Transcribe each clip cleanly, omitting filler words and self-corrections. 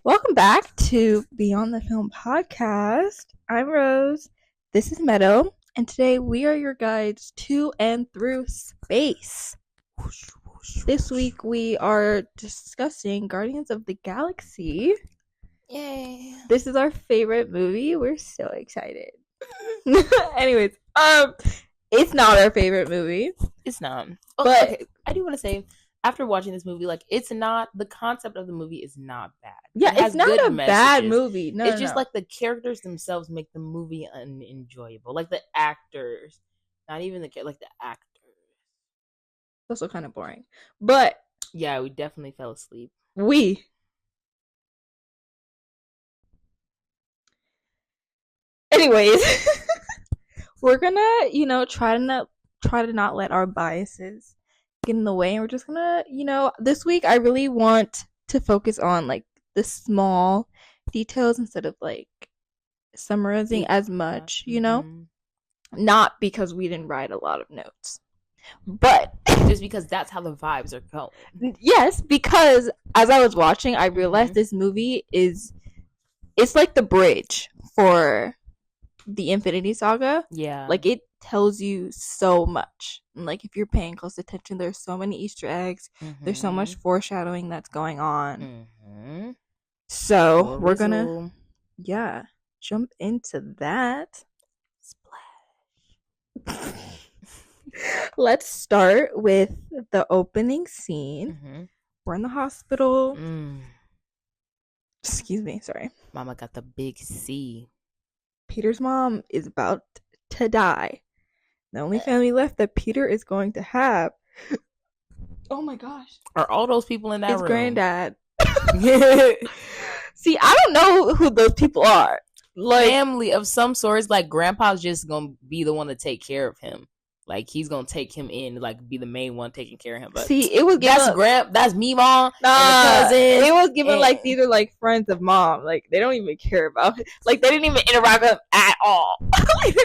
Welcome back to Beyond the Film podcast. I'm Rose. This is Meadow, and today we are your guides to and through space. This week we are discussing Guardians of the Galaxy. Yay. This is our favorite movie. We're so excited. Anyways, it's not our favorite movie. It's not. But okay, I do want to say, after watching this movie, it's not, the concept of the movie is not bad. Yeah, it's not a bad movie. No, it's just like the characters themselves make the movie unenjoyable. Like the actors, not even the actors. It's also kind of boring. But yeah, we definitely fell asleep. Anyways, we're gonna, try to not let our biases get in the way, and we're just gonna, this week I really want to focus on like the small details instead of like summarizing as much, not because we didn't write a lot of notes, but just because that's how the vibes are going. Yes, because as I was watching, I realized this movie it's like the bridge for the Infinity Saga. Yeah, like it tells you so much, and like if you're paying close attention, there's so many Easter eggs. There's so much foreshadowing that's going on. So we're gonna jump into that. Splash. Let's start with the opening scene. We're in the hospital. Excuse me, sorry. Mama got the big C. Peter's mom is about to die. The only family left that Peter is going to have. Oh my gosh. Are all those people in that room? His granddad. See, I don't know who those people are. Like, family of some sorts. Like, grandpa's just gonna be the one to take care of him. Like, he's gonna take him in, like, be the main one taking care of him. But see, it was that's me, mom. Nah, it was given like these are like friends of mom. Like, they don't even care about it. Like, they didn't even interact with him at all.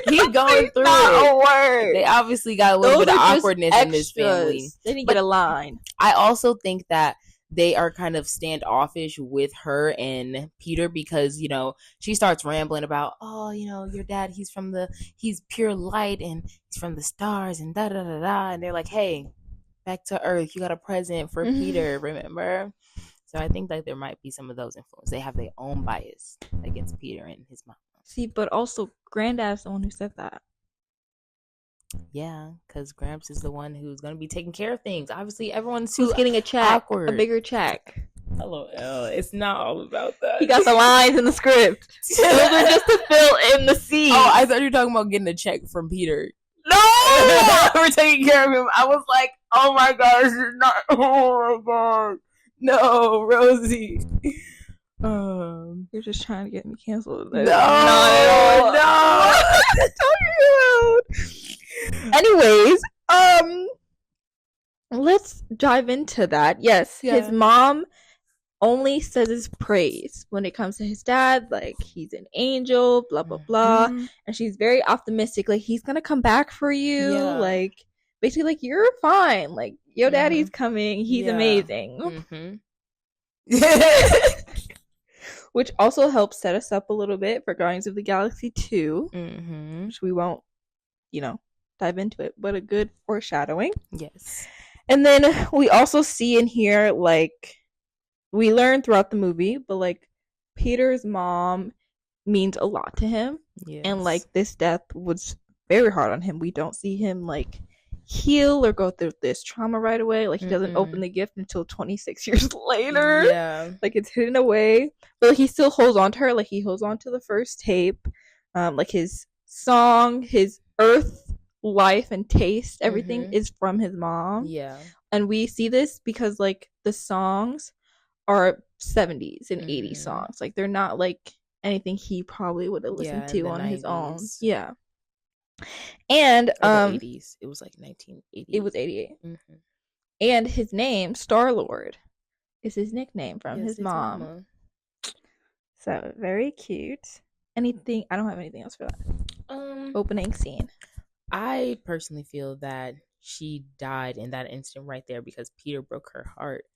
He's going through not a word. They obviously got a little bit of awkwardness in this family. They didn't get a line. I also think that they are kind of standoffish with her and Peter because, she starts rambling about, your dad, he's pure light and he's from the stars and da da da da. And they're like, hey, back to Earth. You got a present for Peter, remember? So I think that there might be some of those influences. They have their own bias against Peter and his mom. See, but also Granddad's the one who said that. Yeah, because Gramps is the one who's going to be taking care of things. Obviously, everyone's who's getting a check, awkward. A bigger check. LOL. It's not all about that. He got the lines in the script. Those are just to fill in the scenes. Oh, I thought you were talking about getting a check from Peter. No! We're taking care of him. I was like, oh my gosh, oh my god. No, Rosie. You're just trying to get me canceled. No. Anyways, let's dive into that. Yes, his mom only says his praise when it comes to his dad. Like, he's an angel, blah blah blah, and she's very optimistic. Like, he's gonna come back for you. Yeah. Like, basically, like, you're fine. Like, your daddy's coming. He's amazing. Which also helps set us up a little bit for Guardians of the Galaxy 2, which we won't, dive into it, but a good foreshadowing. Yes. And then we also see in here, like, we learn throughout the movie, but like, Peter's mom means a lot to him. Yes. And like, this death was very hard on him. We don't see him like heal or go through this trauma right away. Like, he doesn't open the gift until 26 years later. Yeah. Like, it's hidden away. But like, he still holds on to her. Like, he holds on to the first tape. Like, his song, his Earth life and taste, everything is from his mom. Yeah. And we see this because like the songs are 70s and 80s songs. Like, they're not like anything he probably would have listened to on 90s. His own. Yeah. And 80s. It was like 1980. It was 88. And his name, Star-Lord, is his nickname from his mom. Mama. So very cute. Anything? I don't have anything else for that. Opening scene. I personally feel that she died in that instant right there because Peter broke her heart.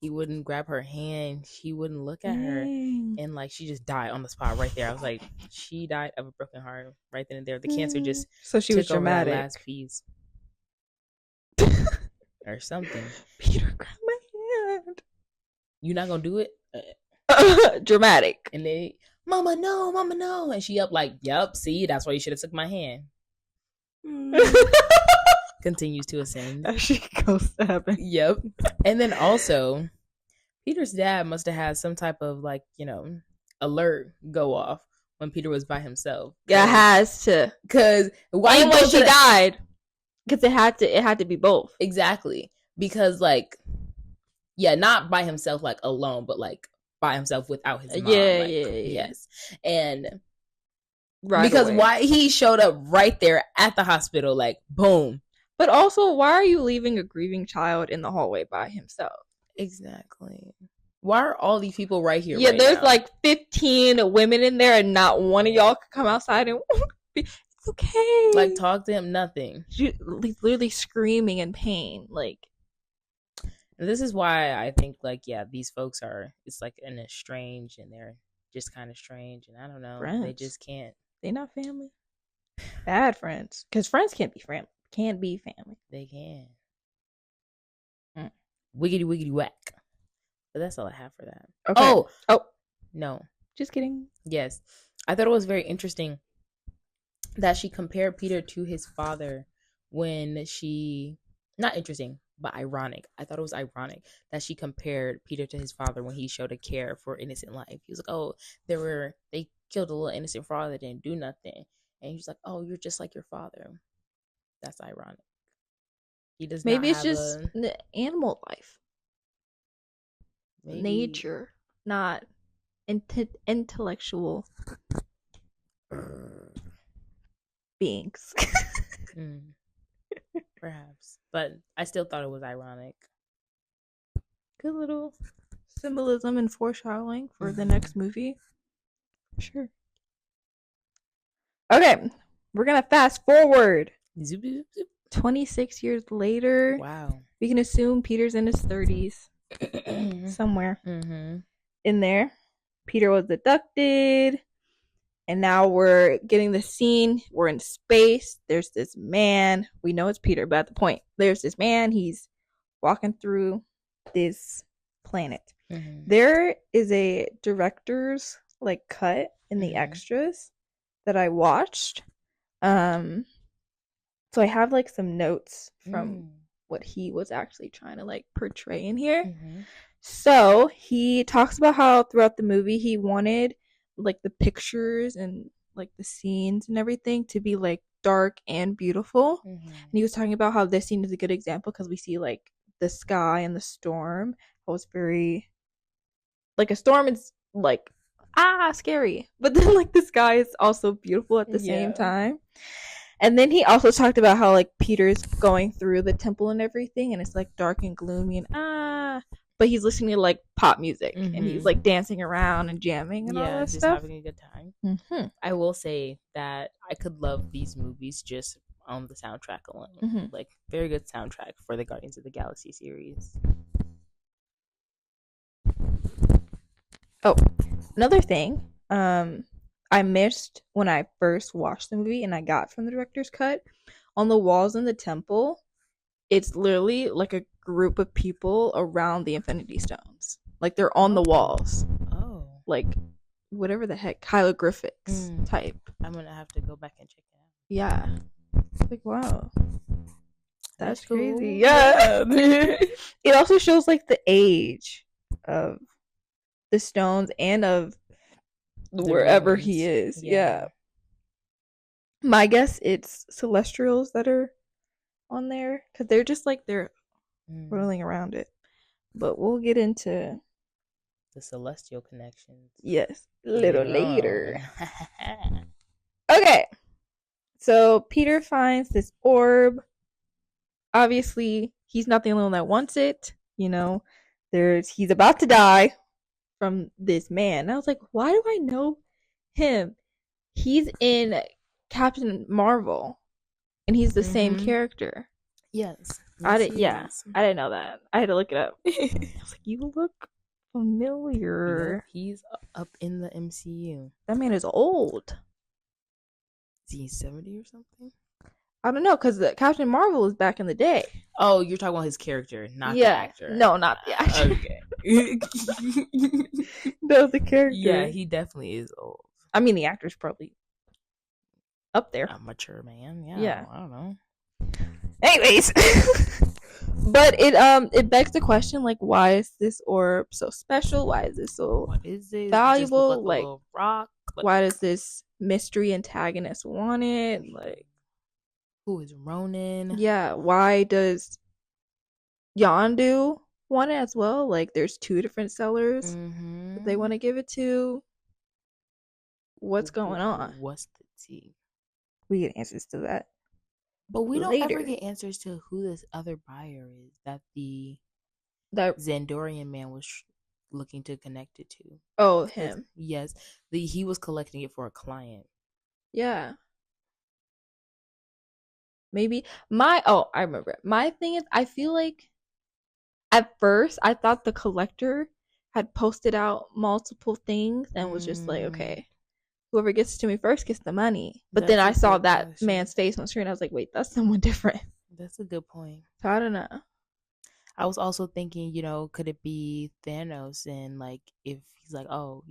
He wouldn't grab her hand. He wouldn't look at her. Dang. And like she just died on the spot right there. I was like, she died of a broken heart right then and there. The cancer just So she was took over that dramatic. last piece. Or something. Peter, grab my hand. You not gonna do it? Dramatic. And they, mama, no. And she up like, yep, see, that's why you should have took my hand. Continues to ascend. As she goes to heaven. Yep. And then also, Peter's dad must have had some type of like, you know, alert go off when Peter was by himself. Yeah, it has to. Because why when she died? Because it had to be both. Exactly. Because like, yeah, not by himself like alone, but like by himself without his mom. Yeah. Yes. And right because away. why he showed up right there at the hospital, like boom. But also, why are you leaving a grieving child in the hallway by himself? Exactly. Why are all these people right here? Yeah, right there's now? like 15 women in there, and not one of y'all could come outside and it's okay. Like talk to him, nothing. She's literally screaming in pain. Like, this is why I think like, yeah, these folks are, it's like an estranged, and they're just kind of strange, and I don't know, friends. They just can't. They not family. Bad friends, because friends can't be family. Can't be family. They can. Wiggity whack. But that's all I have for that. Okay. Oh no, just kidding. Yes, I thought it was very interesting that she compared Peter to his father when she, not interesting, but ironic. I thought it was ironic that she compared Peter to his father when he showed a care for innocent life. He was like, oh, they killed a little innocent frog that didn't do nothing. And he was like, oh, you're just like your father. That's ironic. He does Maybe not it's just the animal life. Maybe. Nature, not intellectual beings. Perhaps. But I still thought it was ironic. Good little symbolism and foreshadowing for the next movie. Sure. Okay, we're gonna fast forward. Zoop, zoop, zoop. 26 years later. Wow. We can assume Peter's in his 30s. Somewhere in there. Peter was abducted. And now we're getting the scene. We're in space. There's this man. We know it's Peter, but at the point, there's this man. He's walking through this planet. There is a director's like cut in the extras that I watched. So I have like some notes from what he was actually trying to like portray in here. So he talks about how throughout the movie he wanted like the pictures and like the scenes and everything to be like dark and beautiful. And he was talking about how this scene is a good example because we see like the sky and the storm. It was very like a storm is like scary, but then like the sky is also beautiful at the same time. And then he also talked about how like Peter's going through the temple and everything, and it's like dark and gloomy and but he's listening to like pop music and he's like dancing around and jamming and all that just stuff. Having a good time. I will say that I could love these movies just on the soundtrack alone. Like very good soundtrack for the Guardians of the Galaxy series. Oh, another thing. I missed when I first watched the movie and I got from the director's cut. On the walls in the temple, it's literally like a group of people around the Infinity Stones. Like they're on the walls. Oh. Like whatever the heck, hieroglyphics type. I'm going to have to go back and check it out. Yeah. Like, wow. That's cool. crazy. Yeah. It also shows like the age of the stones and of wherever ruins. He is. Yeah. My guess it's celestials that are on there because they're just like they're whirling around it. But we'll get into the celestial connections. Yes, a little later. Okay. So Peter finds this orb. Obviously, he's not the only one that wants it. You know, he's about to die from this man. And I was like, why do I know him? He's in Captain Marvel, and he's the same character. Yes. I Yes, did. he Yeah, is. I didn't know that. I had to look it up. I was like, you look Yep, familiar. he's up in the MCU. That man is old. Is he 70 or something? I don't know because Captain Marvel is back in the day. Oh, you're talking about his character, not the Yeah, actor. no, not the actor. Okay. No, the Yeah, character. he definitely is old. I mean, the actor's probably up there. A mature man. Yeah, Yeah. I don't know. Anyways, but it begs the question, like, why is this orb so special? Why is this so What is this? Just look valuable? like a Like, little rock. why does this mystery antagonist want it? Like, Who is Ronan? yeah, why does Yondu want it as well? Like, there's two different sellers that they want to give it to. What's going on? What's the tea? We get answers to that But we don't ever later. get answers to who this other buyer is that the That Xandorian man was looking to connect it to. oh him. Yes, he was collecting it for a client. Yeah. Maybe I remember. My thing is I feel like at first I thought the collector had posted out multiple things and was just like, okay, whoever gets to me first gets the money. But then I saw that man's face on screen. I was like, wait, that's someone different. That's a good point. So I don't know. I was also thinking, could it be Thanos? And like, if he's like, oh,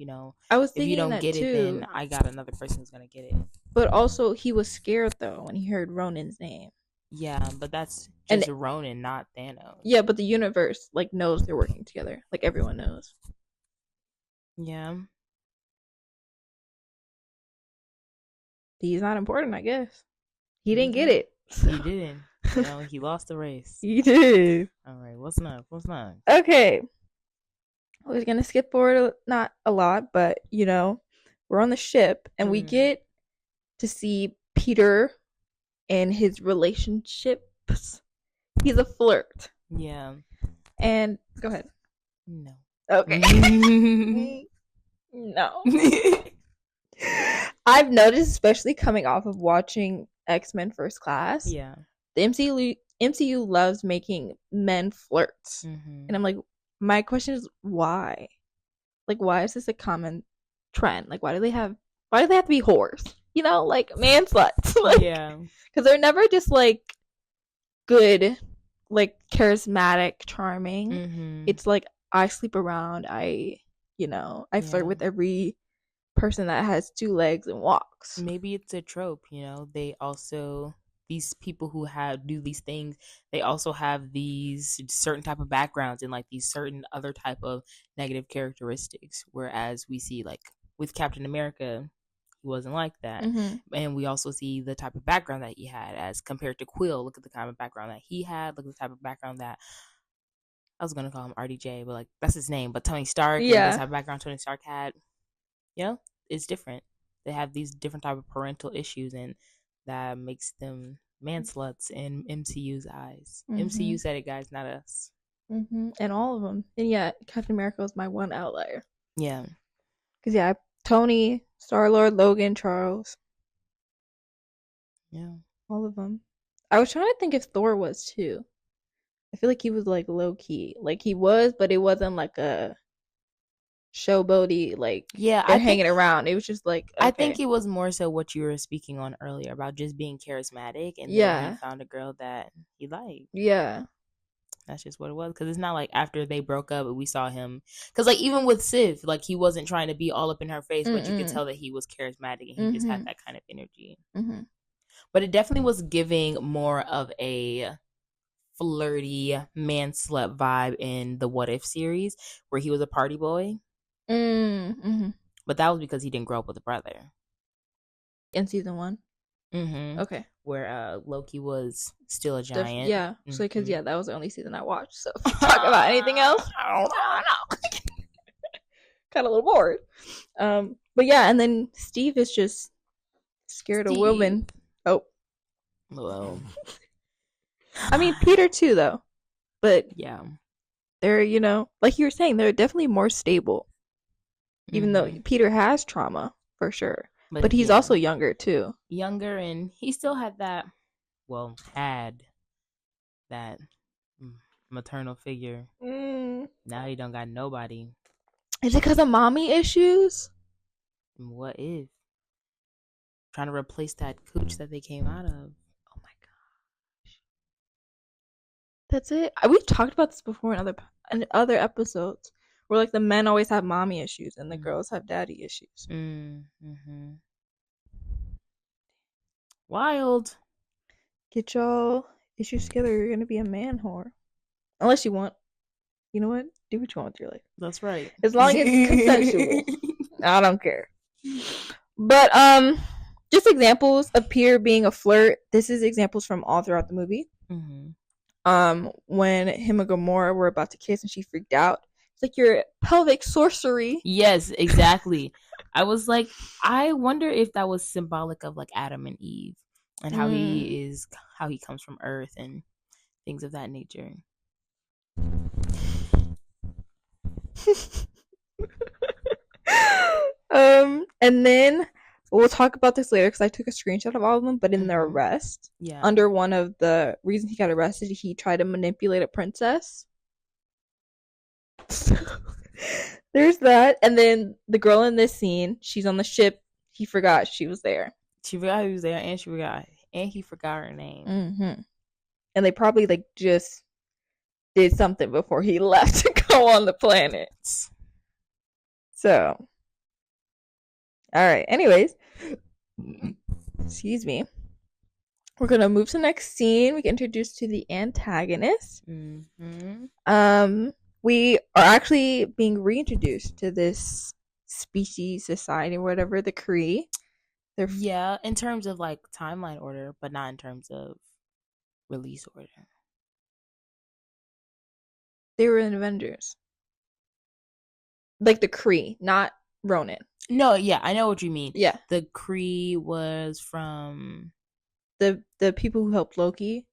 I was if thinking you don't that get too. it, then I got another person who's gonna get it. But also, he was scared though when he heard Ronan's name. Yeah, but that's just Ronan, not Thanos. Yeah, but the universe like knows they're working together. Like everyone knows. Yeah. He's not important, I guess. He didn't get it. So. He didn't. He lost the race. He did. All right, what's next? Okay. We're gonna skip forward not a lot, but we're on the ship and we get to see Peter and his relationships. He's a flirt. Yeah. And go ahead. No. Okay. No. I've noticed, especially coming off of watching X-Men First Class. Yeah. The MCU loves making men flirts. And I'm like, my question is why? Like, why is this a common trend? Like, why do they have to be whores? Like man sluts. Like, yeah. Because they're never just like good, like charismatic, charming. It's like I sleep around. I flirt with every person that has two legs and walks. Maybe it's a trope. They also, these people who do these things, they also have these certain type of backgrounds and like these certain other type of negative characteristics. Whereas we see like with Captain America, he wasn't like that. And we also see the type of background that he had as compared to Quill. Look at the kind of background that he had. Look at the type of background that I was gonna call him RDJ, but like that's his name. But Tony Stark, the type of background Tony Stark had, it's different. They have these different type of parental issues, and that makes them man sluts in MCU's eyes. MCU said it, guys, not us. And all of them. And yeah, Captain America was my one outlier. Yeah. Because Tony, Star-Lord, Logan, Charles. Yeah. All of them. I was trying to think if Thor was too. I feel like he was like low key. Like he was, but it wasn't like a showboaty, like they're hanging around. It was just like okay. I think it was more so what you were speaking on earlier about just being charismatic, and then he found a girl that he liked. Yeah. That's just what it was. Because it's not like after they broke up we saw him. Because like even with Sif, like he wasn't trying to be all up in her face, but you could tell that he was charismatic and he just had that kind of energy. But it definitely was giving more of a flirty man slut vibe in the What If series, where he was a party boy. But that was because he didn't grow up with a brother. In season 1? Okay. Where Loki was still a giant. Yeah. So because that was the only season I watched. So if you talk about anything else, I don't know. Kind of a little bored. But yeah, and then Steve is just scared of women. Oh. Well. I mean Peter too though. But yeah. They're, like you were saying, they're definitely more stable. Even though Peter has trauma, for sure. But he's also younger, too. Younger, and he still had that maternal figure. Mm. Now he don't got nobody. Is it because of mommy issues? What if? Trying to replace that cooch that they came out of. Oh my gosh. That's it. We've talked about this before in other episodes, where like the men always have mommy issues and the girls have daddy issues. Mm-hmm. Wild. Get y'all issues together. You're gonna be a man whore, unless you want. You know what? Do what you want with your life. That's right. As long as it's consensual. I don't care. But just examples of Peter being a flirt. This is examples from all throughout the movie. When him and Gamora were about to kiss and she freaked out. It's like your pelvic sorcery. Yes, exactly. I was like, I wonder if that was symbolic of like Adam and Eve and how he comes from Earth and things of that nature. And then we'll talk about this later because I took a screenshot of all of them. But in the arrest, under one of the reasons he got arrested, he tried to manipulate a princess. There's that. And then the girl in this scene, she's on the ship. He forgot she was there. She forgot he was there, and he forgot her name. Mm-hmm. And they probably like just did something before he left to go on the planet. So, all right. Anyways, excuse me. We're gonna move to the next scene. We get introduced to the antagonist. We are actually being reintroduced to this species, society, or whatever, the Kree. Yeah, in terms of like timeline order, but not in terms of release order. They were in Avengers. Like the Kree, not Ronin. No, yeah, I know what you mean. Yeah. The Kree was from the people who helped Loki.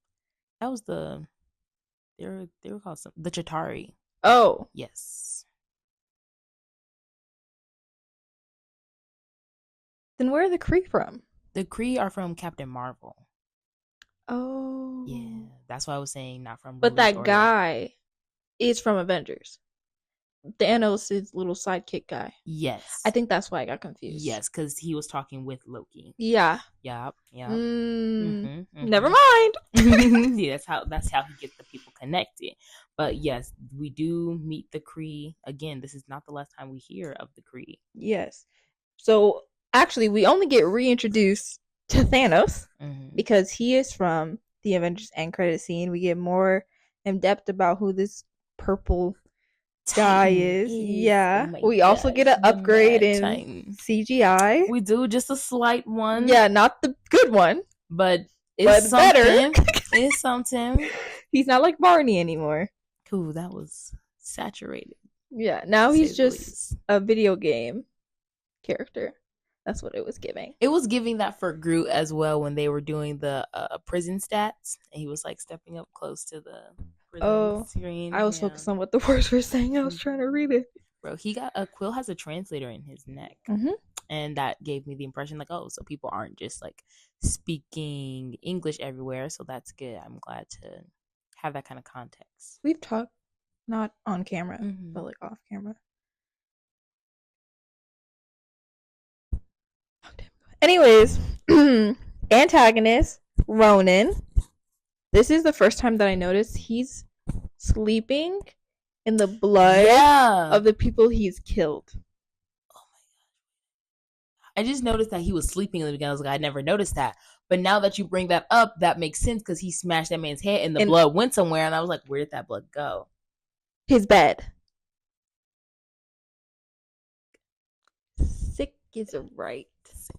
That was they were called the Chitauri. Oh. Yes. Then where are the Kree from? The Kree are from Captain Marvel. Oh. Yeah, that's why I was saying not from. But that guy is from Avengers. Thanos' little sidekick guy. Yes. I think that's why I got confused. Yes, because he was talking with Loki. Yeah. Yep. Never mind. Yeah, that's how he gets the people connected. But yes, we do meet the Kree again. This is not the last time we hear of the Kree. Yes. So actually, we only get reintroduced to Thanos because he is from the Avengers end credit scene. We get more in depth about who this purple guy is. Yeah. We also get an upgrade in CGI. We do, just a slight one. Yeah, not the good one. But it's something. Better. It's something. He's not like Barney anymore. Cool, that was saturated. Yeah, now he's just a video game character. That's what it was giving. It was giving that for Groot as well when they were doing the prison stats. And he was like stepping up close to the prison screen. I was focused on what the words were saying. I was trying to read it. Bro, Quill has a translator in his neck. And that gave me the impression like, oh, so people aren't just like speaking English everywhere. So that's good. I'm glad to have that kind of context. We've talked not on camera, but like off camera. Anyways, antagonist Ronan. This is the first time that I noticed he's sleeping in the blood of the people he's killed. Oh my gosh. I just noticed that he was sleeping in the beginning. I was like, I never noticed that. But now that you bring that up, that makes sense because he smashed that man's head and the blood went somewhere. And I was like, where did that blood go? His bed. Sick is right. Sick.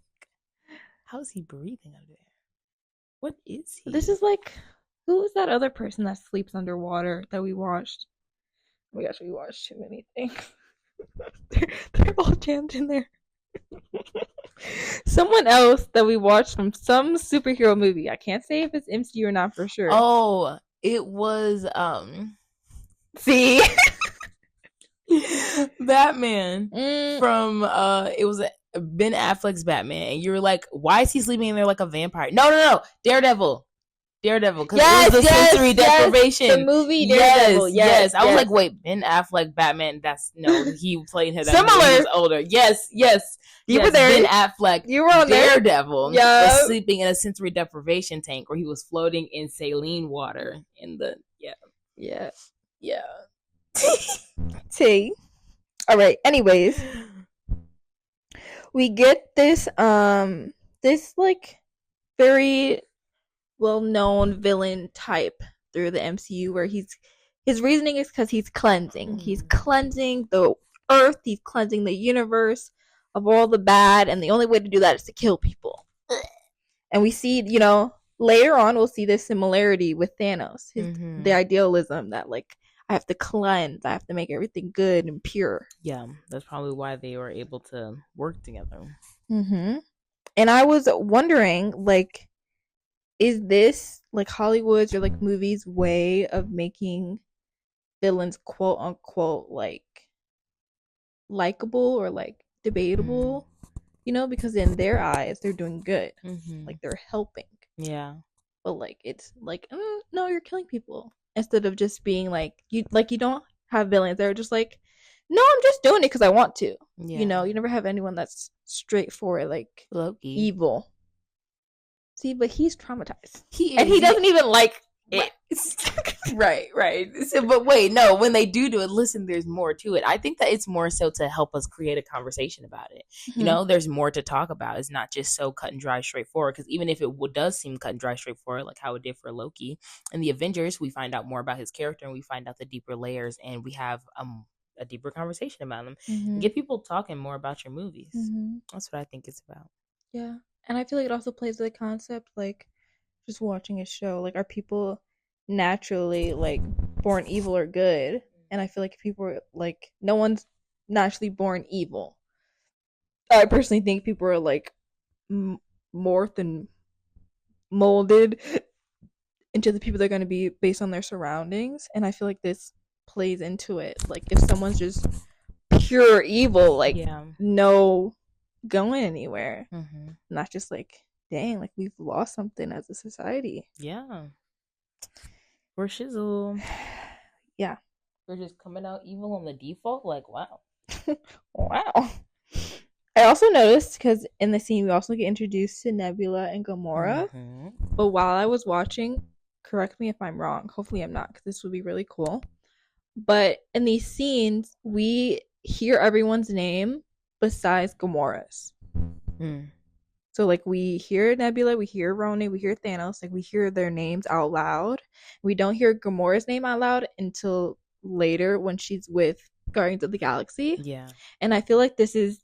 How is he breathing under there? What is he? This is like, who is that other person that sleeps underwater that we watched? Oh my gosh, we watched too many things. they're all jammed in there. Someone else that we watched from some superhero movie. I can't say if it's MCU or not for sure. Oh, it was see Batman from it was Ben Affleck's Batman, and you were like, why is he sleeping in there like a vampire? No, Daredevil. Daredevil, because it Yes, was the sensory deprivation. The movie Daredevil. Yes. I was like, wait, Ben Affleck Batman? He played him similar. when he was older. Yes. You were there. Ben Affleck, you were on Daredevil, yeah, was sleeping in a sensory deprivation tank where he was floating in saline water in the yeah. T. All right. Anyways, we get this like very well-known villain type through the MCU where his reasoning is because he's cleansing. He's cleansing the earth. He's cleansing the universe of all the bad, and the only way to do that is to kill people. And we see, later on, we'll see this similarity with Thanos. The idealism that, like, I have to cleanse. I have to make everything good and pure. Yeah, that's probably why they were able to work together. And I was wondering, like, is this like Hollywood's or like movies' way of making villains quote unquote like likable or like debatable? Because in their eyes they're doing good, like they're helping. Yeah, but like it's like no, you're killing people, instead of just being like you don't have villains. They're just like, no, I'm just doing it because I want to. You never have anyone that's straightforward, like Loki. Evil. See, but he's traumatized. He doesn't even like it. Right. So, but wait, no, when they do it, listen, there's more to it. I think that it's more so to help us create a conversation about it. There's more to talk about. It's not just so cut and dry, straightforward. Because even if it does seem cut and dry, straightforward, like how it did for Loki, in the Avengers, we find out more about his character and we find out the deeper layers, and we have a deeper conversation about them. Get people talking more about your movies. That's what I think it's about. Yeah. And I feel like it also plays with the concept, like, just watching a show, like, are people naturally, like, born evil or good? And I feel like people are, like, no one's naturally born evil. I personally think people are, like, morphed and molded into the people they're going to be based on their surroundings. And I feel like this plays into it. Like, if someone's just pure evil, like, no going anywhere. Not just like, dang, like we've lost something as a society. Yeah, we're shizzle. Yeah, we're just coming out evil on the default. Like, wow. Wow. I also noticed, because in the scene we also get introduced to Nebula and Gamora. But while I was watching, correct me if I'm wrong, hopefully I'm not, because this would be really cool, but in these scenes we hear everyone's name besides Gamora's. So, like, we hear Nebula, we hear Roni, we hear Thanos, like, we hear their names out loud. We don't hear Gamora's name out loud until later when she's with Guardians of the Galaxy. Yeah. And I feel like this is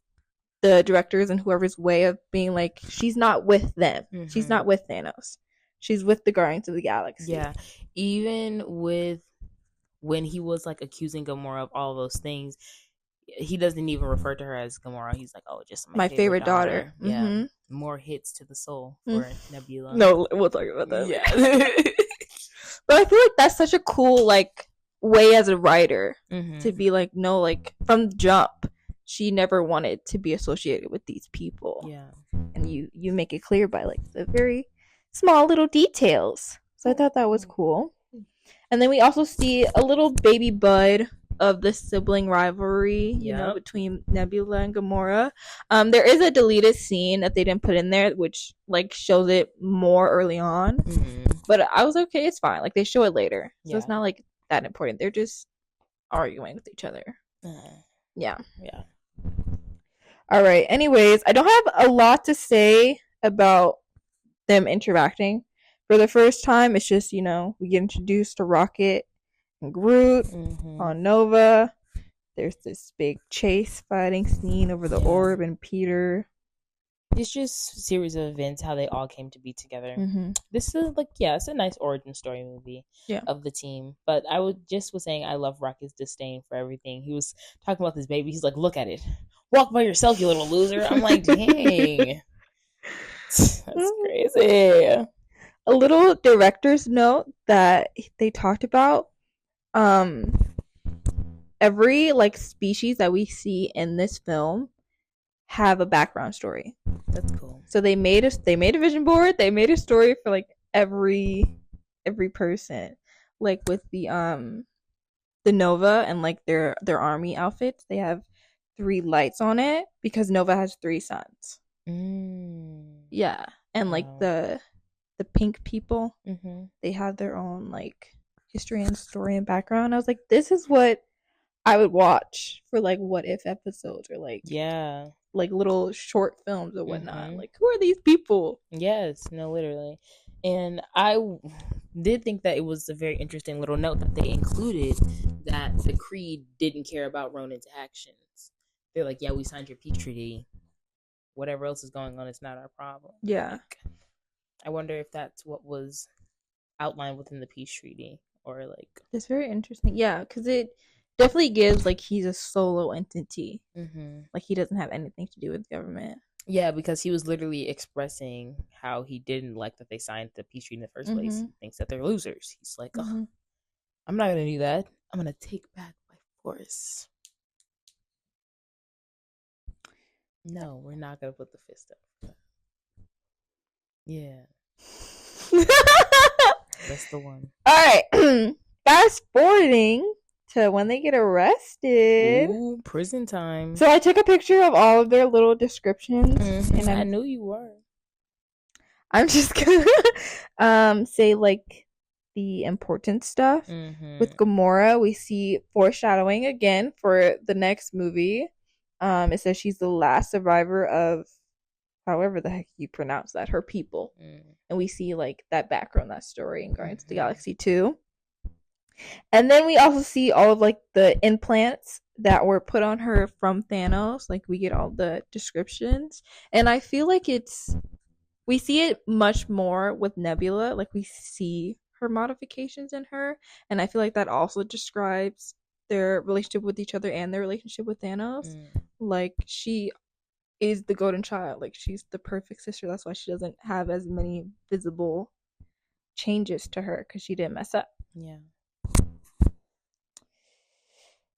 the directors and whoever's way of being like, she's not with them. She's not with Thanos. She's with the Guardians of the Galaxy. Yeah. Even with when he was, like, accusing Gamora of all those things, he doesn't even refer to her as Gamora. He's like, oh, just my favorite daughter. Yeah. More hits to the soul for Nebula. No, we'll talk about that. Yeah. But I feel like that's such a cool, like, way as a writer to be like, no, like, from the jump, she never wanted to be associated with these people. Yeah. And you make it clear by, like, the very small little details. So I thought that was cool. And then we also see a little baby bud of the sibling rivalry, you know, between Nebula and Gamora. There is a deleted scene that they didn't put in there, which, like, shows it more early on. But I was okay, it's fine. Like, they show it later. So it's not, like, that important. They're just arguing with each other. Yeah. All right. Anyways, I don't have a lot to say about them interacting. For the first time, it's just, you know, we get introduced to Rocket and Groot on Nova. There's this big chase fighting scene over the orb and Peter. It's just a series of events, how they all came to be together. This is like, it's a nice origin story movie of the team. But I was saying I love Rocket's disdain for everything. He was talking about this baby. He's like, look at it. Walk by yourself, you little loser. I'm like, dang. That's crazy. A little director's note that they talked about. Every, like, species that we see in this film have a background story. That's cool. So they made a vision board. They made a story for, like, every every person. Like with the Nova and like their army outfits, they have three lights on it because Nova has three suns. Mm. Yeah. And like Wow. the pink people, Mm-hmm. they have their own like history and story and background. I was like, this is what I would watch for like what if episodes or Yeah. like little short films or whatnot. Mm-hmm. Like, who are these people? Yes, no, literally. And did think that it was a very interesting little note that they included that the Creed didn't care about Ronan's actions. They're like, yeah, we signed your peace treaty. Whatever else is going on, it's not our problem. Yeah, Like, I wonder if that's what was outlined within the peace treaty, or like, it's very interesting. Yeah, because it definitely gives like he's a solo entity. mm-hmm. Like he doesn't have anything to do with the government. Yeah, because he was literally expressing how he didn't like that they signed the peace treaty in the first place. Mm-hmm. He thinks that they're losers. He's like, oh, Mm-hmm. I'm not gonna do that. I'm gonna take back by force. No, we're not gonna put the fist up. Yeah, that's the one. All right, fast forwarding to when they get arrested. Ooh, prison time. So I took a picture of all of their little descriptions, and I knew you were. I'm just gonna say like the important stuff. With Gamora, we see foreshadowing again for the next movie. It says she's the last survivor of however the heck you pronounce that, her people. And we see like that background, that story in Guardians of the Galaxy 2. And then we also see all of like the implants that were put on her from Thanos. Like we get all the descriptions. And I feel like we see it much more with Nebula. Like we see her modifications in her. And I feel like that also describes their relationship with each other and their relationship with Thanos. Like she is the golden child. Like she's the perfect sister. That's why she doesn't have as many visible changes to her because she didn't mess up. Yeah.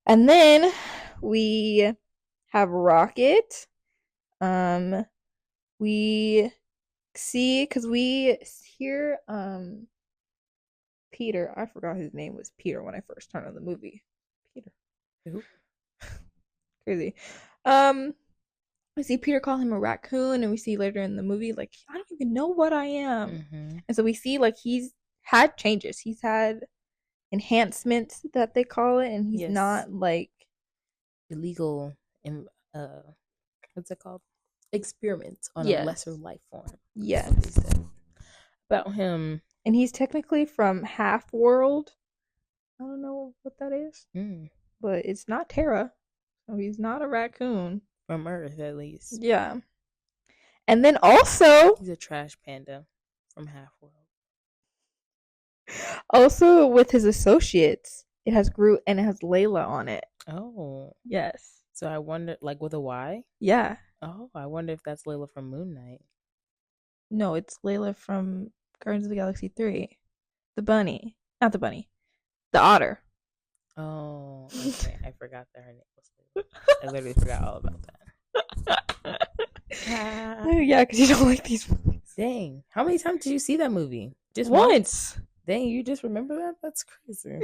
And then we have Rocket. We see because we hear Peter. I forgot his name was Peter when I first turned on the movie. Peter. Who? Crazy. We see Peter call him a raccoon, and we see later in the movie like I don't even know what I am. And so we see like he's had changes. He's had enhancements that they call it, and he's not like illegal what's it called, experiments on a lesser life form. Yes. About him. And he's technically from half world. I don't know what that is, but it's not Terra, so he's not a raccoon. From Earth, at least. Yeah. And then also he's a trash panda from half world. Also with his associates, it has Groot and it has Layla on it. Oh. Yes. So I wonder, like with a Y? Yeah. Oh, I wonder if that's Layla from Moon Knight. No, it's Layla from Guardians of the Galaxy 3. The bunny. Not the bunny. The otter. Oh, okay. I forgot that her name was Layla. I literally forgot all about that. Yeah, because you don't like these movies. Dang. How many times did you see that movie? Just once. Dang, you just remember that? That's crazy.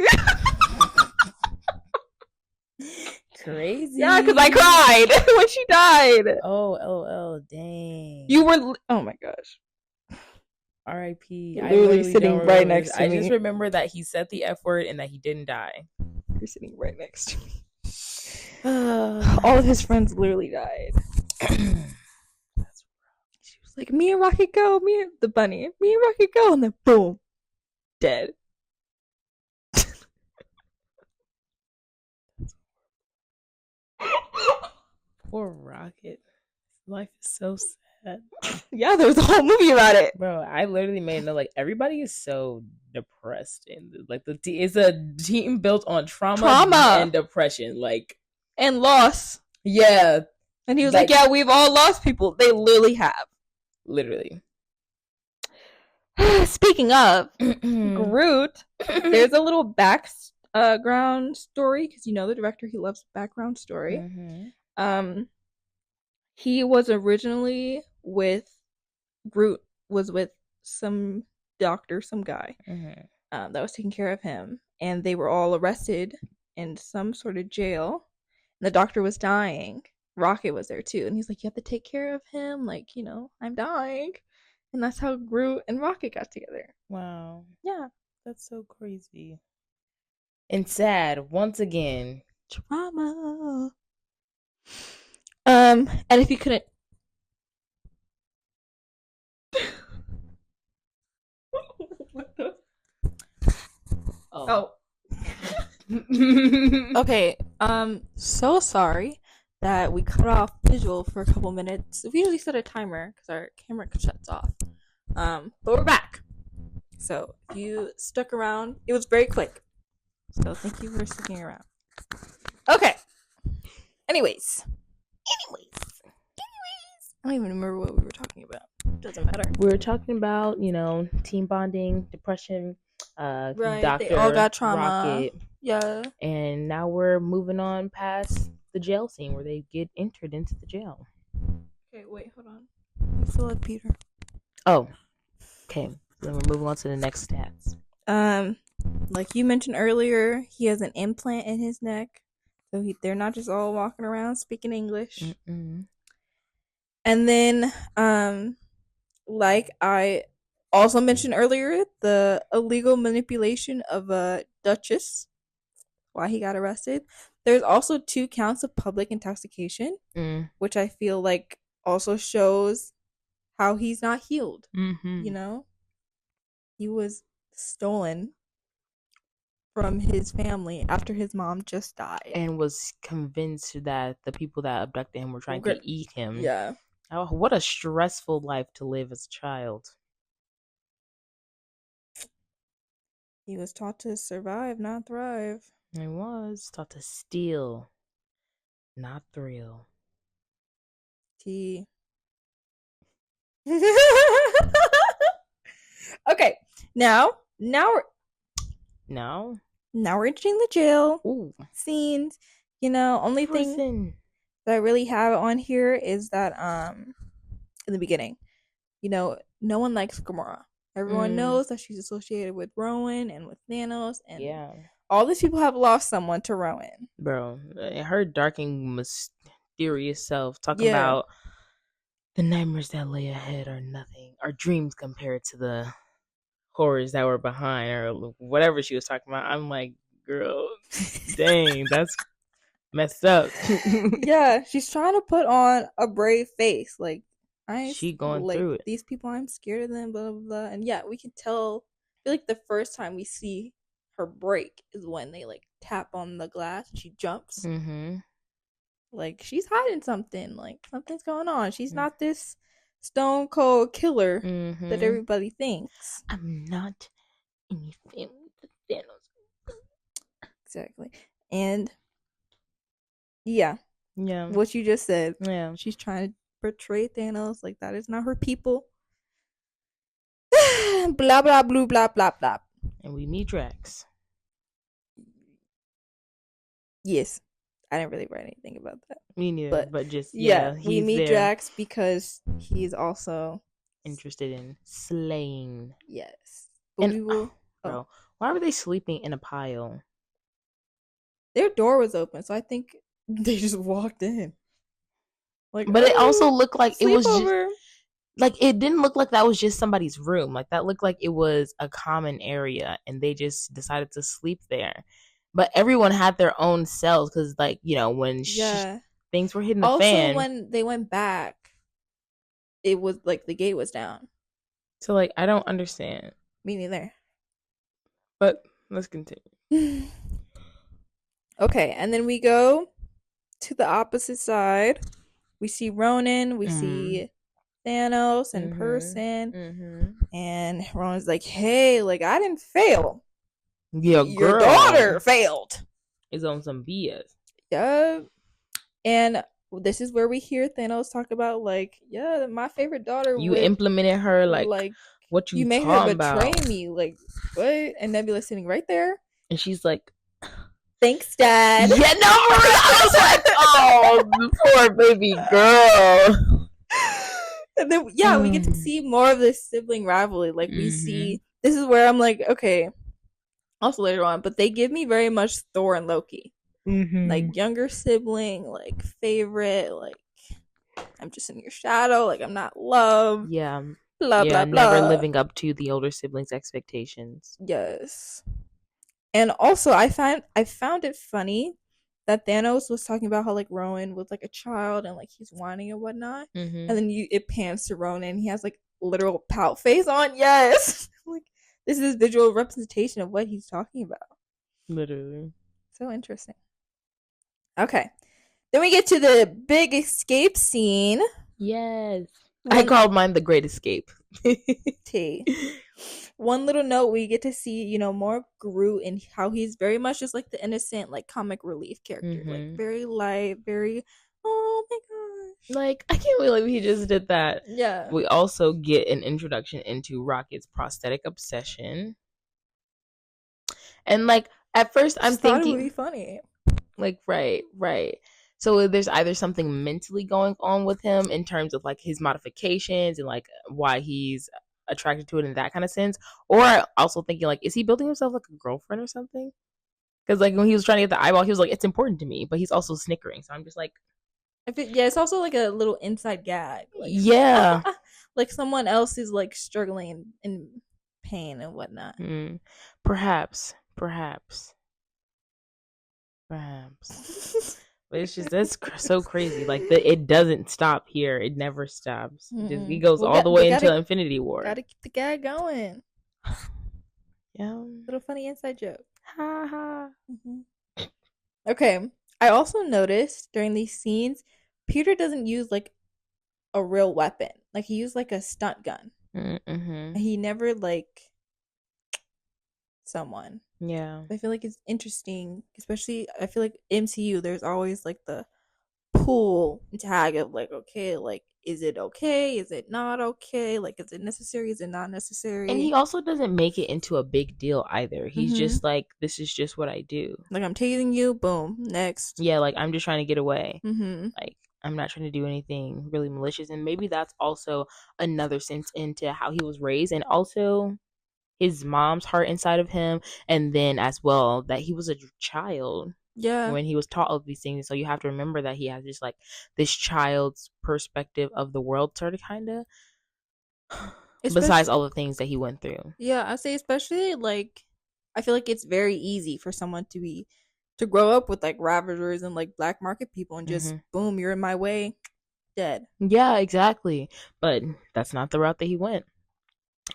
Crazy. Yeah, because I cried when she died. Oh, LOL. Dang. You were. Oh my gosh. R.I.P. Literally sitting right next to me. I just remember that he said the F word and that he didn't die. You're sitting right next to me. All of his friends literally died. She was like, me and Rocket go, me and the bunny, me and Rocket go, and then boom, dead. Poor Rocket. Life is so sad. Yeah, there was a whole movie about it. Bro, I literally made it like everybody is so depressed and like it's a team built on trauma and depression, like and loss. Yeah. And he was like, yeah, we've all lost people. They literally have. Literally. Speaking of Groot, there's a little background story because you know the director, he loves background story. He was originally with Groot was with some doctor, some guy, that was taking care of him, and they were all arrested in some sort of jail. And the doctor was dying. Rocket was there too, and he's like, "You have to take care of him. Like, I'm dying." And that's how Groot and Rocket got together. Wow. Yeah. That's so crazy. And sad once again. Drama. And if you couldn't what the Oh. Okay. So sorry that we cut off visual for a couple minutes. We usually set a timer because our camera shuts off. But we're back. So if you stuck around, it was very quick. So thank you for sticking around. Okay. Anyways. I don't even remember what we were talking about. Doesn't matter. We were talking about, team bonding, depression, Right. Doctor, they all got trauma. Rocket. Yeah. And now we're moving on past the jail scene where they get entered into the jail. Okay, wait, hold on. We still have Peter. Oh. Okay. Then we're moving on to the next stats. Like you mentioned earlier, he has an implant in his neck. So they're not just all walking around speaking English. Mm-mm. And then, like I also mentioned earlier, the illegal manipulation of a duchess, why he got arrested. There's also 2 counts of public intoxication, which I feel like also shows how he's not healed. Mm-hmm. He was stolen from his family after his mom just died. And was convinced that the people that abducted him were trying to eat him. Yeah. Oh, what a stressful life to live as a child. He was taught to survive, not thrive. He was taught to steal, not thrill. T. Okay, now we're entering the jail scenes. Only thing that I really have on here is that in the beginning, no one likes Gamora. Everyone knows that she's associated with Rowan and with Thanos, and all these people have lost someone to Rowan. Bro, her darking, mysterious self talking about the nightmares that lay ahead are nothing, are dreams compared to the horrors that were behind, or whatever she was talking about. I'm like, girl, dang, that's messed up. Yeah, she's trying to put on a brave face. Like, she going through it. These people, I'm scared of them, blah, blah, blah. And yeah, we can tell. I feel like the first time we see her break is when they like tap on the glass and she jumps. Mm-hmm. Like, she's hiding something. Like, something's going on. She's not this stone cold killer that everybody thinks. I'm not any family to Thanos. Exactly. And yeah, what you just said. Yeah, she's trying to portray Thanos like that is not her people. Blah blah blah blah blah blah. And we meet Drax. Yes, I didn't really write anything about that. Me neither. But just we meet Drax because he's also interested in slaying. Yes, but and we will. Bro, why were they sleeping in a pile? Their door was open, so I think they just walked in. Like, but it also looked like it was just like it didn't look like that was just somebody's room. Like that looked like it was a common area, and they just decided to sleep there. But everyone had their own cells because, like, when things were hitting the fan. Also, when they went back, it was like the gate was down. So, like, I don't understand. Me neither. But let's continue. Okay, and then we go to the opposite side. We see Ronan. We see Thanos in person. And Ronan's like, hey, like, I didn't fail. Your daughter failed. Is on some BS. Yeah. And this is where we hear Thanos talk about, like, my favorite daughter. You implemented her, like what you made her betray me. Like, what? And Nebula's sitting right there. And she's like, thanks, Dad. Yeah, no, I was like, oh, poor baby girl. And then, we get to see more of this sibling rivalry. Like, we see, this is where I'm like, okay, also later on, but they give me very much Thor and Loki. Mm-hmm. Like younger sibling, like favorite, like I'm just in your shadow, like I'm not loved, Yeah. blah Yeah, blah never blah. living up to the older siblings' expectations. Yes. And also I found it funny that Thanos was talking about how like Rowan was like a child and like he's whining and whatnot. Mm-hmm. And then it pans to Rowan and he has like literal pout face on. Yes. Like this is visual representation of what he's talking about. Literally. So interesting. Okay. Then we get to the big escape scene. Yes. I One called mine the Great Escape. T. One little note, we get to see, more Groot and how he's very much just like the innocent, like comic relief character. Like Mm-hmm. very light, very, oh my gosh. Like, I can't believe he just did that. Yeah. We also get an introduction into Rocket's prosthetic obsession. And like at first I'm Just thought it would be thinking funny. like right. So there's either something mentally going on with him in terms of like his modifications and like why he's attracted to it in that kind of sense, or also thinking like is he building himself like a girlfriend or something? Because like when he was trying to get the eyeball, he was like it's important to me, but he's also snickering. So I'm just like Yeah, it's also like a little inside gag. Like, yeah. like someone else is like struggling in pain and whatnot. Mm, perhaps. But it's just that's so crazy. Like it doesn't stop here. It never stops. It goes all the way until Infinity War. Gotta keep the gag going. Yeah. Little funny inside joke. Ha ha. Mm-hmm. Okay. I also noticed during these scenes, Peter doesn't use like a real weapon. Like he used like a stunt gun. Mm-hmm. He never like someone. Yeah. I feel like it's interesting, especially I feel like MCU. There's always like the pull tag of like, okay, like is it okay? Is it not okay? Like is it necessary? Is it not And he necessary? also doesn't make it into a big deal either. He's Mm-hmm. just like, this is just what I do. Like I'm tasing you. Boom. Next. Yeah, like I'm just trying to get away. Mm-hmm. Like I'm not trying to do anything really malicious. And maybe that's also another sense into how he was raised and also his mom's heart inside of him. And then as well that he was a child Yeah. when he was taught all these things. So you have to remember that he has just like this child's perspective of the world sort of kind of besides all the things that he went through. Yeah, I say especially like I feel like it's very easy for someone to grow up with like ravagers and like black market people and just Mm-hmm. boom, you're in my way, dead. Yeah, exactly. But that's not the route that he went.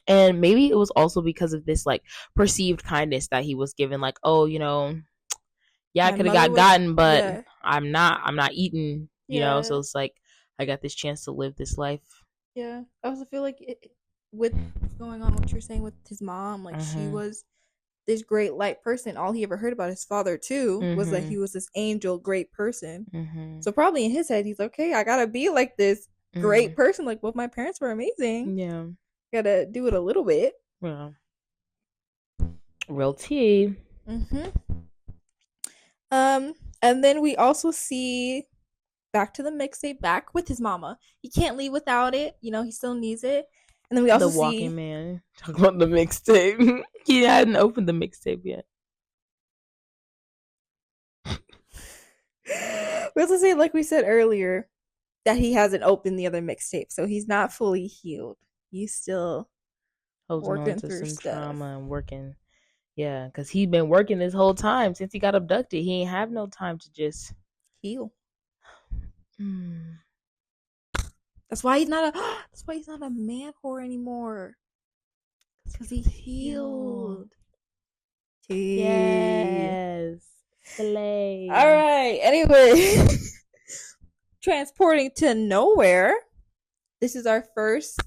And maybe it was also because of this like perceived kindness that he was given, like, oh, yeah, I My could have mother got was gotten, but yeah. I'm not eating, so Yeah. it's like I got this chance to live this life. Yeah. I also feel like with going on what you're saying with his mom, like she Mm-hmm. was this great light person. All he ever heard about his father too was that Mm-hmm. he was this angel, great person. Mm-hmm. So probably in his head, he's okay. I gotta be like this Mm-hmm. great person. Like, well, my parents were amazing. Yeah. Gotta do it a little bit. Well, real tea. Mm-hmm. And then we also see back to the mixtape, back with his mama. He can't leave without it. He still needs it. And then we The also Walking see Man. Talk about the mixtape. He hadn't opened the mixtape yet. we also see, like we said earlier, that he hasn't opened the other mixtape, so he's not fully healed. He's still Holding on working to through some stuff. trauma and working. Yeah, because he's been working this whole time since he got abducted. He ain't have no time to just Heal. Hmm. That's why he's not a. That's why he's not a man whore anymore. Because he healed. Yes. Slay. All right. Anyway, transporting to nowhere. This is our first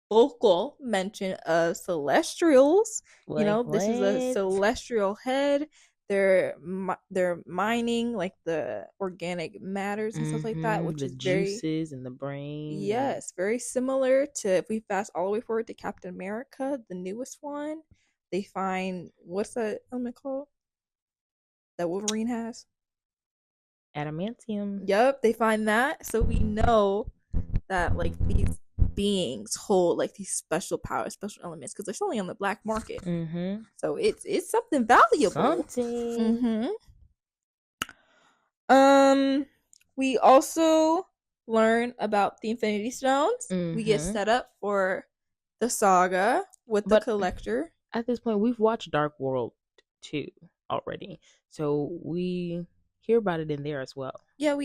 vocal mention of celestials. Like This is a what? celestial head. They're mining like the organic matters and stuff like that, which The is very juices and the brain. yes, very similar to if we fast all the way forward to Captain America, the newest one. They find what's that element called that Wolverine has? Adamantium. Yep, they find that, so we know that like these beings hold like these special powers, special elements, because they're selling on the black market. So it's something valuable. Something. We also learn about the Infinity Stones. We get set up for the saga with the collector. At this point, we've watched Dark World 2 already, so we hear about it in there as well. Yeah,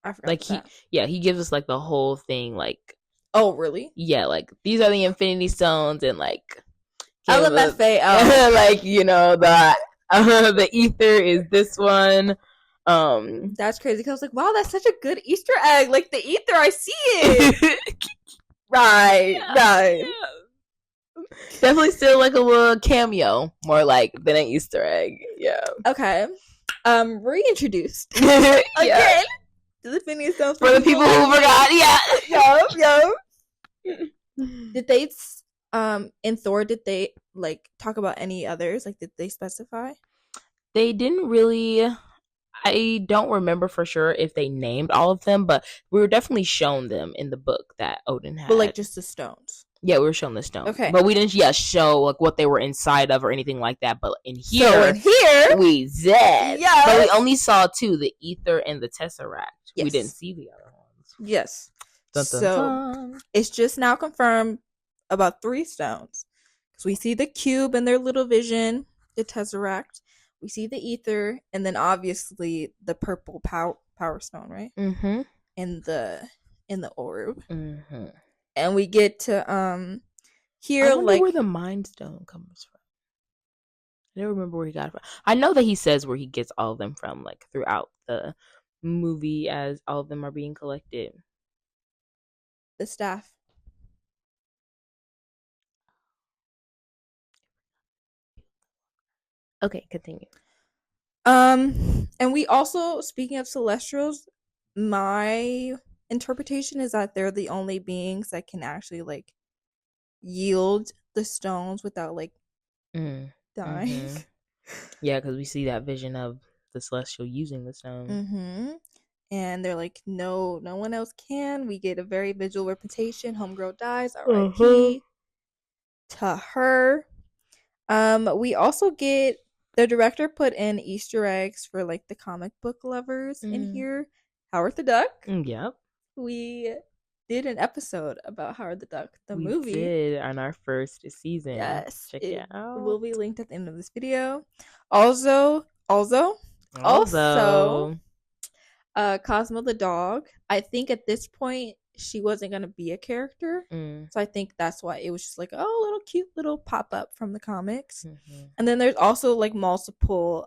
I forgot like that. he gives us like the whole thing, like, oh really? Yeah, like these are the Infinity Stones, and like LMFAO. like, you know, the ether is this one. That's crazy, because I was like, wow, that's such a good Easter egg. Like the ether, I see it. right. Yeah. Definitely still like a little cameo, more like than an Easter egg. Yeah. Okay. Reintroduced again to the Infinity Stones for the people who forgot. Did they in Thor, did they like talk about any others? Like, did they specify? They didn't really. I don't remember for sure if they named all of them, but we were definitely shown them in the book that Odin had. But like just the stones. Yeah, we were shown the stones. Okay. But we didn't show like what they were inside of or anything like that. But in here, we did. Yeah. But we only saw 2, the ether and the tesseract. Yes. We didn't see the other ones. Yes. So it's just now confirmed about 3 stones. Because we see the cube in their little vision, the tesseract. We see the ether, and then obviously the purple power stone, right? In the orb. And we get to hear, I wonder like, where the Mind Stone comes from. I don't remember where he got it from. I know that he says where he gets all of them from, like throughout the movie, as all of them are being collected. The staff. Okay, continue. And we also, speaking of Celestials, my interpretation is that they're the only beings that can actually like yield the stones without like dying. Yeah, because we see that vision of the Celestial using the stone. And they're like, no one else can. We get a very visual representation. Homegirl dies, R.I.P. to her. We also get, the director put in Easter eggs for like the comic book lovers in here. Howard the Duck. Yep. We did an episode about Howard the Duck, the movie. We did on our first season. Yes. Check it out. It will be linked at the end of this video. Also, Cosmo the dog. I think at this point she wasn't gonna be a character, so I think that's why it was just like, oh, little cute little pop up from the comics. And then there's also like multiple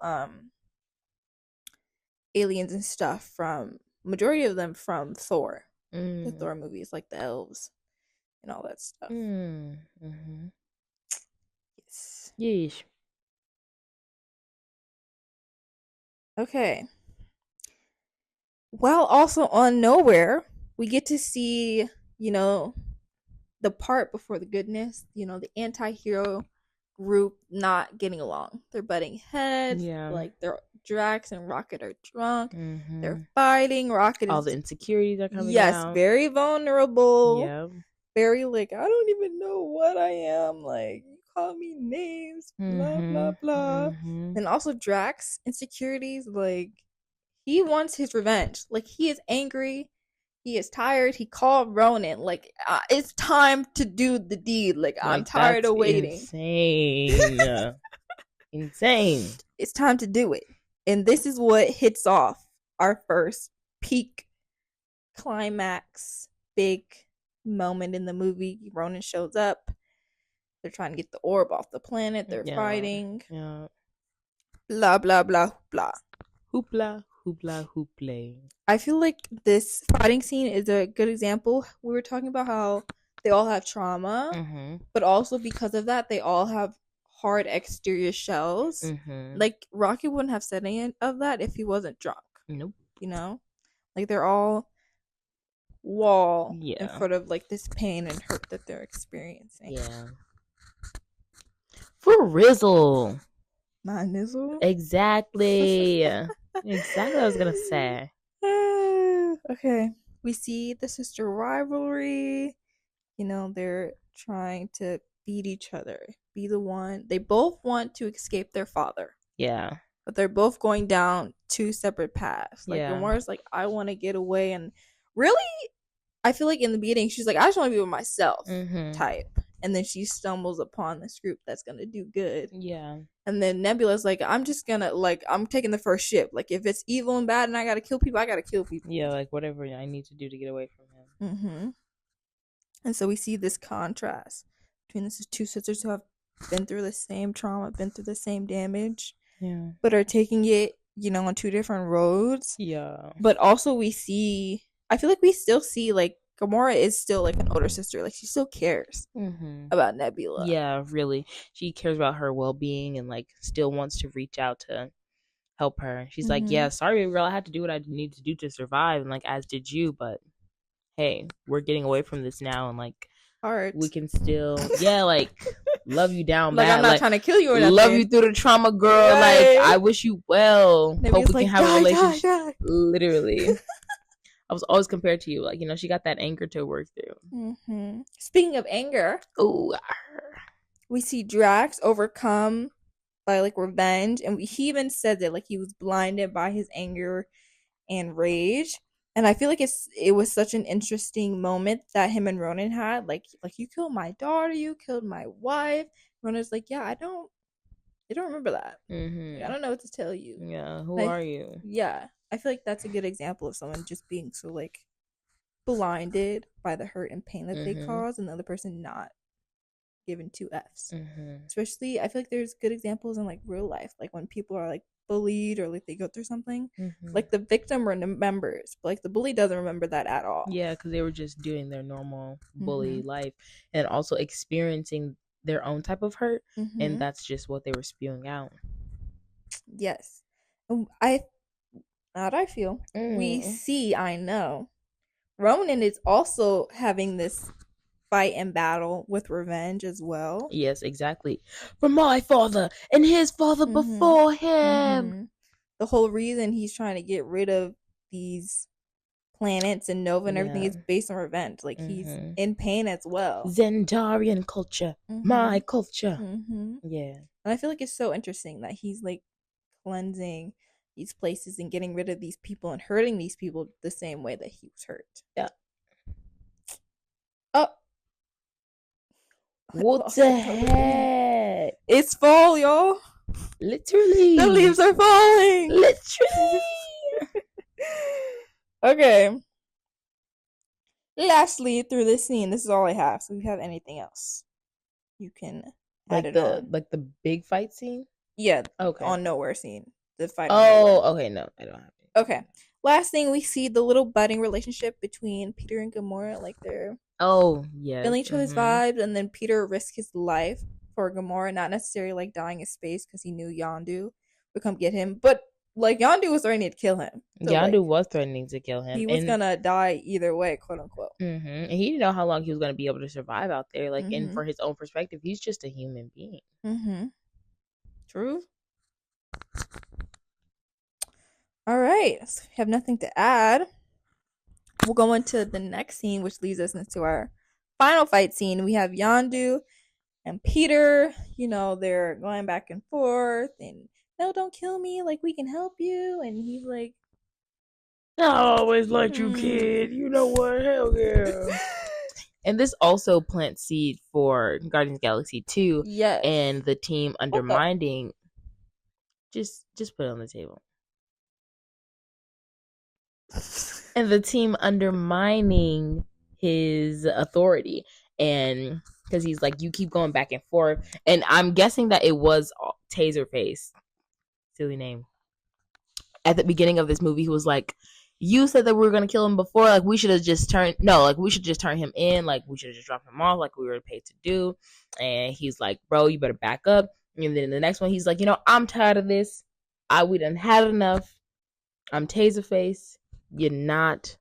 aliens and stuff, from majority of them from Thor, the Thor movies, like the elves and all that stuff. Yes. Okay. Well, also on Nowhere, we get to see, you know, the part before the goodness, you know, the anti-hero group not getting along. They're butting heads. Like, Drax and Rocket are drunk. They're fighting. Rocket all is, the insecurities are coming out. Yes, very vulnerable. Yeah. Very like, I don't even know what I am. Like, you call me names. Blah, blah, blah. And also Drax insecurities, like, he wants his revenge. Like, he is angry. He is tired. He called Ronan. Like, it's time to do the deed. Like, I'm tired of waiting. Insane. Insane. It's time to do it. And this is what hits off our first peak climax, big moment in the movie. Ronan shows up. They're trying to get the orb off the planet. They're fighting. Yeah. Blah, blah, blah, blah. Hoopla, hoopla, hooplay. I feel like this fighting scene is a good example. We were talking about how they all have trauma, but also because of that, they all have hard exterior shells. Like, Rocky wouldn't have said any of that if he wasn't drunk. Nope. You know? Like, they're all wall in front of like this pain and hurt that they're experiencing. Yeah. For Rizzle. My nizzle? Exactly. Exactly what I was gonna say. Okay. We see the sister rivalry. they're trying to beat each other, be the one. They both want to escape their father, Yeah. but they're both going down two separate paths. Like Yeah. Gamora's like, I want to get away, and really, I feel like in the beginning she's like, I just want to be with myself type, and then she stumbles upon this group that's gonna do good. Yeah. And then Nebula's like, I'm just gonna I'm taking the first ship. Like if it's evil and bad and I gotta kill people, I gotta kill people. Yeah, like whatever I need to do to get away from him. Mm-hmm. And so we see this contrast between these two sisters who have been through the same trauma, been through the same damage, Yeah. but are taking it, on two different roads. Yeah. But also I feel like we still see like Gamora is still like an older sister. Like she still cares about Nebula. Yeah, really. She cares about her well-being and like still wants to reach out to help her. She's like, yeah, sorry, girl, I had to do what I need to do to survive, and like as did you, but hey, we're getting away from this now, and like we can still like love you down like bad. I'm not trying to kill you or nothing. Love you through the trauma, girl. Right. Like I wish you well. Nebula's hope we can have a relationship. Die. Literally. I was always compared to you. Like, she got that anger to work through. Speaking of anger, we see Drax overcome by like revenge, and he even said that like he was blinded by his anger and rage. And I feel like it was such an interesting moment that him and Ronan had. Like you killed my daughter, you killed my wife. Ronan's like, yeah, I don't remember that. Like, I don't know what to tell you. Yeah, who are you? Yeah, I feel like that's a good example of someone just being so like blinded by the hurt and pain that they cause, and the other person not given two F's. Especially, I feel like there's good examples in like real life, like when people are like bullied or like they go through something, like the victim remembers, but like the bully doesn't remember that at all. Yeah, because they were just doing their normal bully life and also experiencing their own type of hurt, and that's just what they were spewing out. Yes, I feel we see. I know Ronan is also having this fight and battle with revenge as well. Yes, exactly. For my father and his father before him. The whole reason he's trying to get rid of these planets and Nova and everything is based on revenge. Like he's in pain as well. Zendarian culture, my culture. Yeah, and I feel like it's so interesting that he's like cleansing these places and getting rid of these people and hurting these people the same way that he was hurt. Yeah. Oh. What the heck? It's fall, y'all. Literally. The leaves are falling. Literally. Okay. Lastly, through this scene, this is all I have. So if you have anything else, you can add it on. Like the big fight scene? Yeah. Okay. On Nowhere scene. The fight. Oh, okay. No, I don't have it. Okay. Last thing, we see the little budding relationship between Peter and Gamora. Like they're feeling each other's vibes, and then Peter risked his life for Gamora, not necessarily like dying in space because he knew Yondu would come get him, but like Yondu was threatening to kill him. So, Yondu was threatening to kill him. He was gonna die either way, quote unquote. And he didn't know how long he was gonna be able to survive out there. Like, and for his own perspective, he's just a human being. True. All right, so we have nothing to add. We'll go into the next scene, which leads us into our final fight scene. We have Yondu and Peter. They're going back and forth, and no, don't kill me. Like, we can help you. And he's like, I always liked you, kid. You know what? Hell yeah. And this also plants seed for Guardians of the Galaxy 2. Yes. And the team undermining. Just put it on the table. And the team undermining his authority, and because he's like, you keep going back and forth, and I'm guessing that it was Taserface, silly name, at the beginning of this movie, he was like, you said that we were gonna kill him before, like we should just turn him in, like we should have just dropped him off like we were paid to do. And he's like, bro, you better back up. And then the next one, he's like, I'm tired of this. We done had enough. I'm Taserface. You're not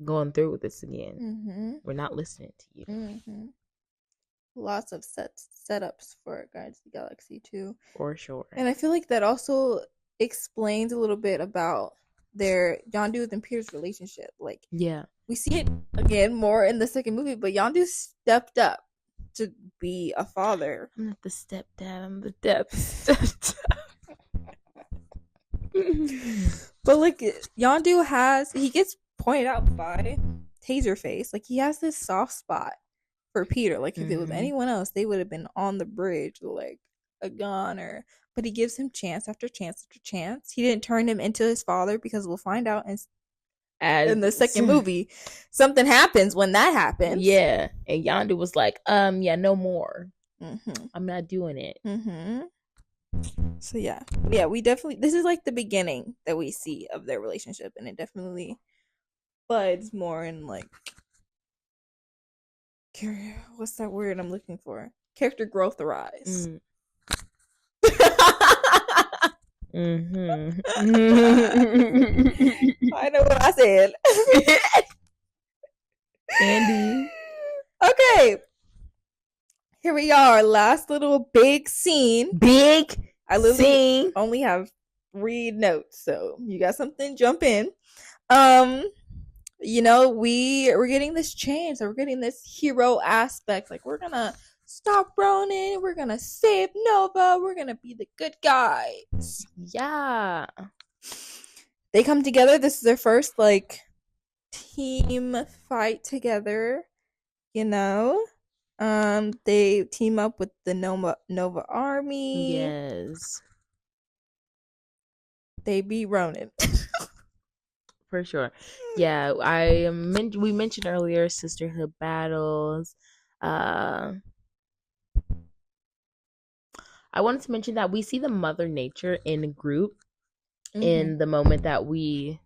going through with this again. We're not listening to you. Lots of setups for Guardians of the Galaxy 2. For sure. And I feel like that also explains a little bit about their Yondu's and Peter's relationship. Like, Yeah. we see it again more in the second movie, but Yondu stepped up to be a father. I'm not the stepdad. I'm the stepdad. But like Yondu he gets pointed out by Taserface. Like, he has this soft spot for Peter. Like, if it was anyone else, they would have been on the bridge, like a goner. But he gives him chance after chance after chance. He didn't turn him into his father, because we'll find out in the second movie something happens when that happens. Yeah, and Yondu was like, yeah, no more. I'm not doing it. So yeah, we definitely, this is like the beginning that we see of their relationship, and it definitely buds more in like, what's that word I'm looking for? Character growth arise. I know what I said. Andy. Okay. Here we are. Last little big scene. I literally only have 3 notes, so you got something, jump in. You know, we're getting this change. So we're getting this hero aspect. Like, we're gonna stop Ronan. We're gonna save Nova. We're gonna be the good guys. Yeah. They come together. This is their first like team fight together. You know, they team up with the Nova Army. Yes. They beat Ronan. For sure. Yeah, we mentioned earlier sisterhood battles. I wanted to mention that we see the Mother Nature in group in the moment that the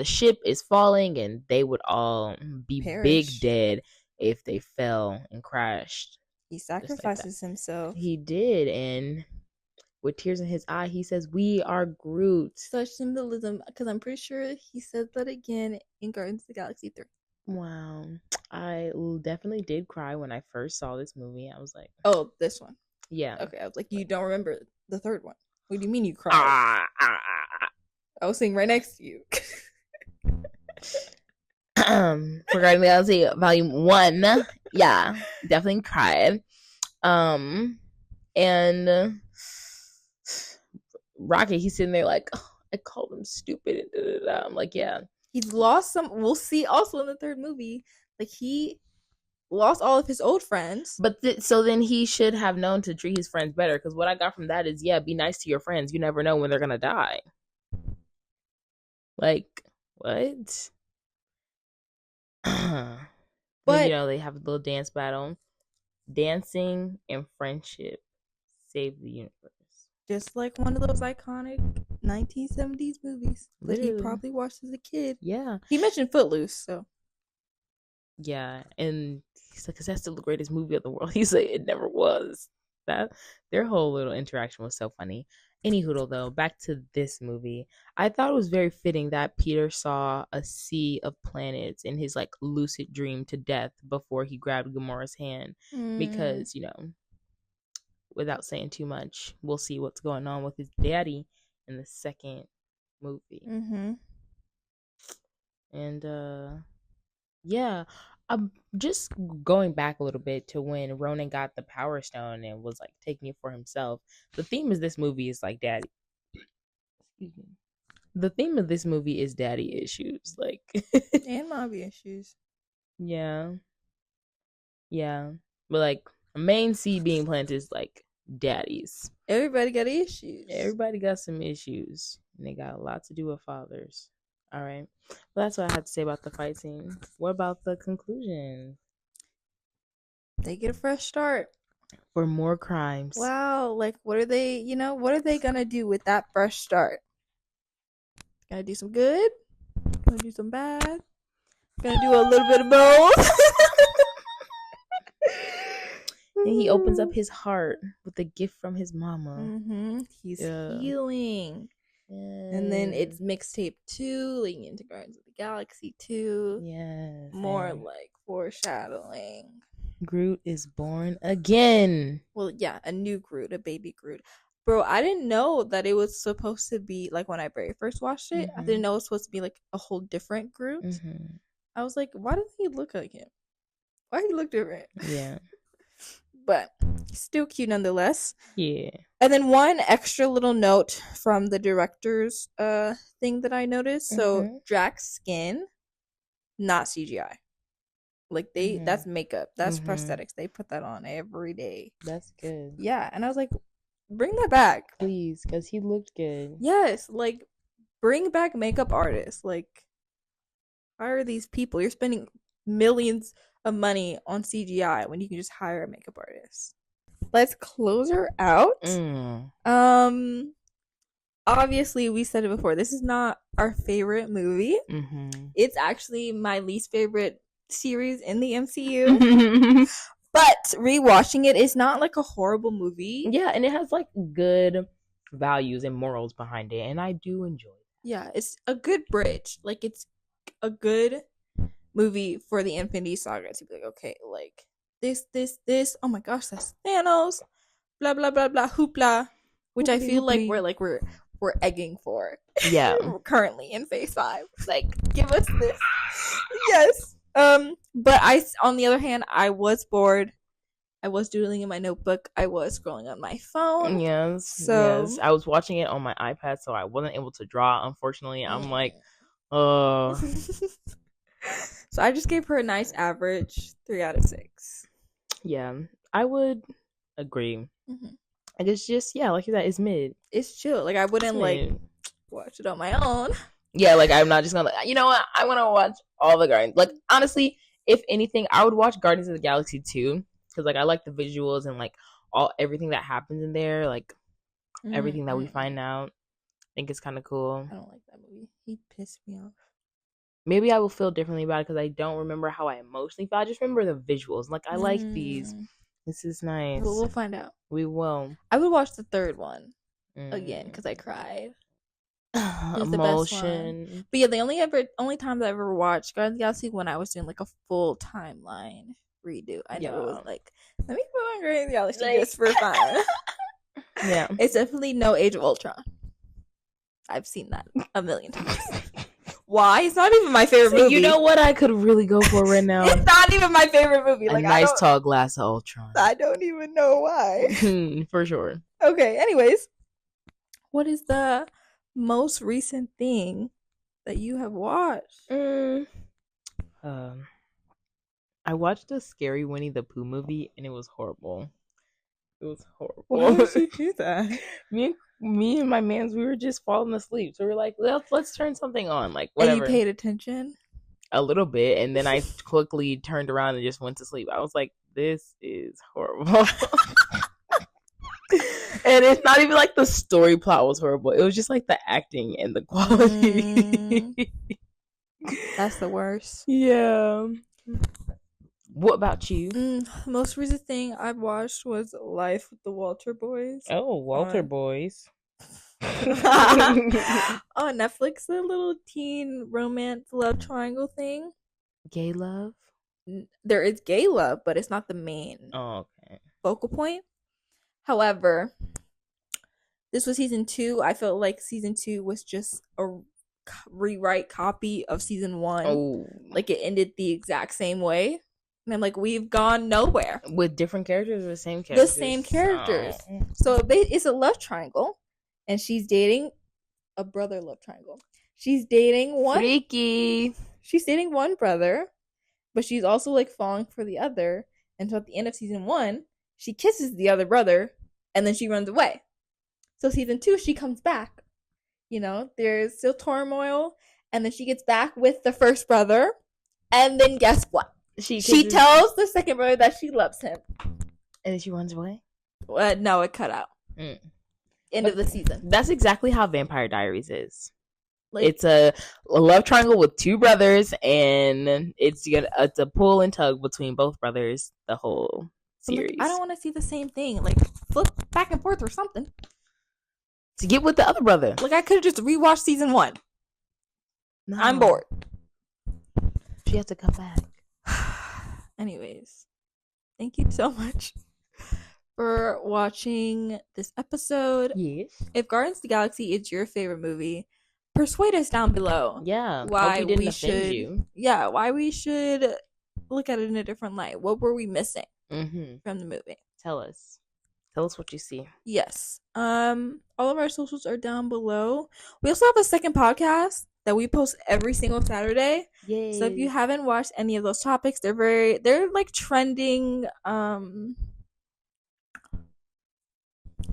ship is falling, and they would all be big dead if they fell and crashed. He sacrifices himself. He did, and with tears in his eye, he says, "We are Groot." Such symbolism, because I'm pretty sure he said that again in Guardians of the Galaxy 3. Wow. I definitely did cry when I first saw this movie. I was like, oh, this one. Yeah. Okay, I was like, you don't remember the third one. What do you mean you cried? I was sitting right next to you. For Guardians of the Galaxy Volume 1, yeah, definitely cried. And Rocket, he's sitting there like, oh, I called him stupid and da-da-da. I'm like, yeah. He's lost some. We'll see also in the third movie. Like, he lost all of his old friends. But so then he should have known to treat his friends better, because what I got from that is, yeah, be nice to your friends. You never know when they're going to die. Like, what? But, they have a little dance battle. Dancing and friendship save the universe. Just like one of those iconic 1970s movies that he probably watched as a kid. Yeah. He mentioned Footloose, so. Yeah, and he's like, is that still the greatest movie of the world? He's like, it never was. That their whole little interaction was so funny. Anywho, though, back to this movie. I thought it was very fitting that Peter saw a sea of planets in his like lucid dream to death before he grabbed Gamora's hand. Because, without saying too much, we'll see what's going on with his daddy in the second movie. And yeah, just going back a little bit to when Ronan got the Power Stone and was like taking it for himself. The theme of this movie is like daddy. Excuse me. The theme of this movie is daddy issues, like and mommy issues. Yeah, but like a main seed being planted is like daddies. Everybody got issues. Everybody got some issues, and they got a lot to do with fathers. All right. Well, that's what I had to say about the fight scene. What about the conclusion? They get a fresh start. For more crimes. Wow. Like, what are they going to do with that fresh start? Gonna do some good? Gonna do some bad? Gonna do a little bit of both? And he opens up his heart with a gift from his mama. He's healing. And then it's mixtape 2 leading into Guardians of the Galaxy 2. Yes. More like foreshadowing. Groot is born again. Well, yeah, a new Groot, a baby Groot. Bro, I didn't know that it was supposed to be like when I very first watched it. I didn't Mm-hmm. know it was supposed to be like a whole different group. Mm-hmm. I was like, why doesn't he look like him? Why he look different? Yeah. But still cute nonetheless. Yeah. And then one extra little note from the director's thing that I noticed. So Mm-hmm. Drax's skin, not CGI. Like Mm-hmm. that's makeup. That's Mm-hmm. prosthetics. They put that on every day. That's good. Yeah, and I was like, bring that back. Please, because he looked good. Yes, like bring back makeup artists. Like hire these people. You're spending millions of money on CGI when you can just hire a makeup artist. Let's close her out. Mm. Um Obviously we said it before. This is not our favorite movie. Mm-hmm. It's actually my least favorite series in the MCU. Yeah, But rewatching it is not like a horrible movie. and it has like good values and morals behind it, and I do enjoy it. Yeah, it's a good bridge. Like it's a good movie for the Infinity Saga to be like, okay, like this. Oh my gosh, that's Thanos. Blah blah blah blah hoopla, which I feel like we're egging for. Yeah. Currently in Phase 5. Like, give us this. Yes. But on the other hand, I was bored. I was doodling in my notebook. I was scrolling on my phone. Yes. So yes. I was watching it on my iPad, so I wasn't able to draw. Unfortunately, I'm like, oh. So I just gave her a nice average 3 out of 6. Yeah, I would agree. Mm-hmm. And it's just, yeah, like you said, it's mid. It's chill. Like I wouldn't like watch it on my own. Yeah, like I'm not just gonna. You know what? I want to watch all the Guardians. Like honestly, if anything, I would watch Guardians of the Galaxy 2 because like I like the visuals and like everything that happens in there, like everything that we find out. I think it's kind of cool. I don't like that movie. He pissed me off. Maybe I will feel differently about it because I don't remember how I emotionally felt. I just remember the visuals. Like I like these. This is nice. We'll find out. We will. I would watch the third one again because I cried. Emotion. But yeah, the only time I ever watched Guardians of the Galaxy when I was doing like a full timeline redo. I know it was like, let me put on Guardians of the Galaxy just for fun. Yeah. It's definitely no Age of Ultron. I've seen that a million times. Why? It's not even my favorite movie. You know what I could really go for right now? It's not even my favorite movie. Like, a nice tall glass of Ultron. I don't even know why. For sure. Okay, anyways. What is the most recent thing that you have watched? I watched the scary Winnie the Pooh movie and it was horrible. It was horrible. Why did you do that? Me and my mans, we were just falling asleep. So we were like, let's turn something on. Like, whatever. And you paid attention? A little bit. And then I quickly turned around and just went to sleep. I was like, this is horrible. And it's not even like the story plot was horrible. It was just like the acting and the quality. That's the worst. Yeah. What about you? The most recent thing I watched was Life with the Walter Boys. Oh, Walter Boys. On Netflix, a little teen romance love triangle thing. Gay love? There is gay love, but it's not the main focal point. However, this was season 2. I felt like season 2 was just a rewrite copy of season 1. Oh. Like it ended the exact same way. And I'm like, we've gone nowhere. With different characters or the same characters? The same characters. Oh. So it's a love triangle. And she's dating a brother love triangle. She's dating one. Freaky. She's dating one brother. But she's also like falling for the other. And so at the end of season 1, she kisses the other brother. And then she runs away. So season 2, she comes back. You know, there's still turmoil. And then she gets back with the first brother. And then guess what? She tells the second brother that she loves him. And then she runs away? No, it cut out. End of the season. That's exactly how Vampire Diaries is. Like, it's a love triangle with 2 brothers. And it's a pull and tug between both brothers the whole series. Like, I don't want to see the same thing. Like, flip back and forth or something. To get with the other brother. Like, I could have just rewatched season 1. No. I'm bored. She has to come back. Anyways, thank you so much for watching this episode. Yes. If Guardians of the Galaxy is your favorite movie, persuade us down below. Yeah. Why Hope we didn't we offend should, you. yeah, why we should look at it in a different light. What were we missing from the movie? Tell us. Tell us what you see. Yes. All of our socials are down below. We also have a second podcast that we post every single Saturday. Yay. So if you haven't watched any of those topics, they're like trending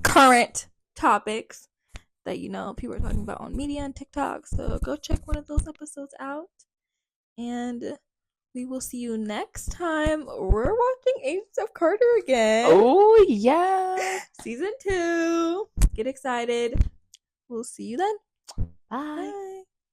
current topics that people are talking about on media and TikTok. So go check one of those episodes out. And we will see you next time. We're watching Agents of Carter again. Oh, yeah. Season 2. Get excited. We'll see you then. Bye. Bye.